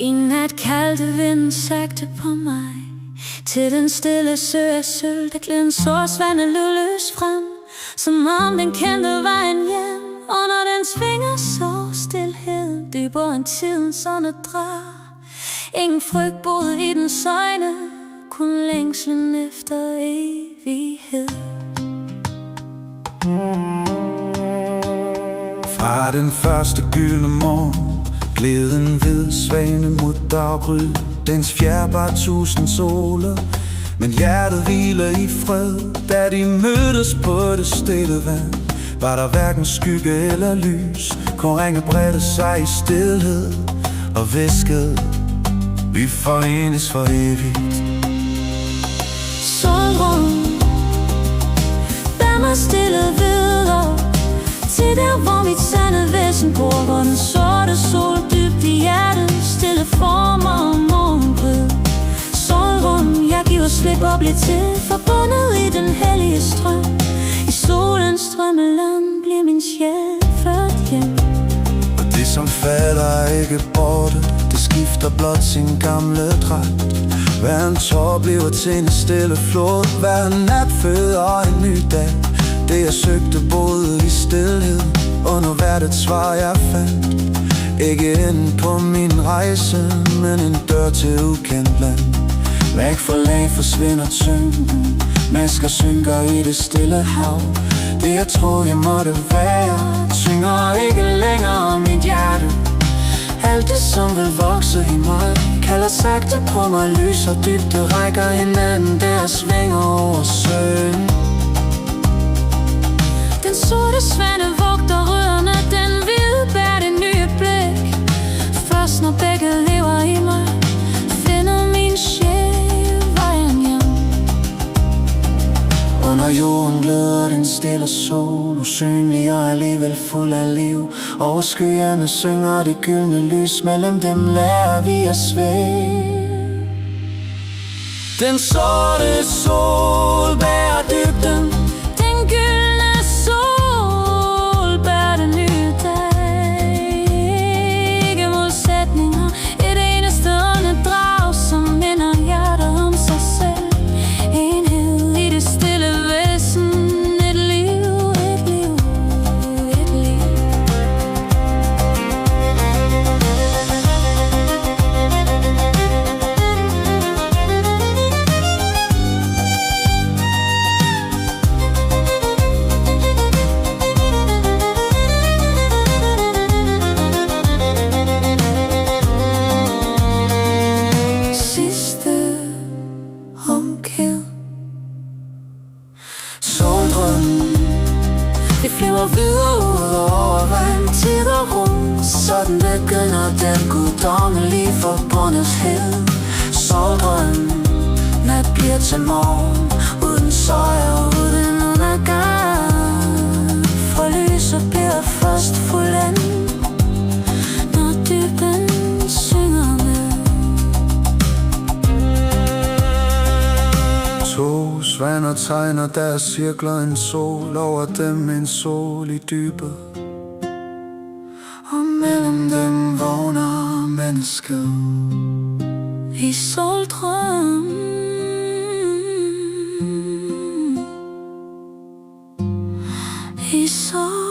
I nat kaldte vinden sagte på mig til den stille sø af sølv. Der gled en sort svaneløs frem, som om den kendte vejen hjem. Under dens vinger så stilhed, dybere end tidens åndedræt. Ingen frygt boede i dens øjne, kun længslen efter evighed. Fra den første gyldne morgen gled en hvid svane mod daggry. Dens fjer bar 1000 soler, men hjertet hviler i fred. Da de mødtes på det stille vand, var der hverken skygge eller lys. Korringer bredte sig i stilhed og viskede: vi forenes for evigt. Solrum, bær mig stille videre til der, hvor mit sande væsen bor, hvor den sorte sol dybt i hjertet stille former morgenbrød. Solrum, jeg giver slip og bliver til, forbundet i den hellige strøm. I solens drømmeland bliver min sjæl ført hjem. Og det som falder er ikke borte, det skifter blot sin gamle dragt. Hver en tår bliver til en stille flod, hver nat føder en ny dag. Det jeg søgte boede i stilhed, under hvert et svar jeg fandt. Ikke enden på min rejse, men en dør til ukendt land. Væk fra lag forsvinder tyngden, masker synker i det stille hav. Det jeg troede jeg måtte være, synger ikke længere mit hjerte. Alt det som vil vokse i mig, kalder sagte på mig. Lys og dybde rækker hinanden deres vinger over søen. Den sorte svane vugter rødderne, den hvide bærer det nye blik. Først når begge lever i mig, finder min sjæl vejen hjem. Under jorden gløder den stille sol, usynlig og alligevel fuld af liv. Over skyerne synger det gyldne lys, mellem dem lærer vi at svæve. Den sorte sol bærer dybden, den gyldne sol bærer den nye dag. Ikke modsætninger, et eneste åndedrag, som minder hjertet om sig selv. Enhed i det stille væsen, et liv, et liv, et liv. Sidste omkæd. Soldrømmen, det flyver videre ud over vand, tid og rum. Sådan begynder den guddommelige forbundethed. Soldrømmen, nat bliver til morgen, uden sejr, uden undergang. For lyset bliver først fuldendt, når dybden synger med. To svaner tegner deres cirkler, en sol over dem, en sol i dybet. Og mellem dem vågner mennesket I soldrøm. I sol.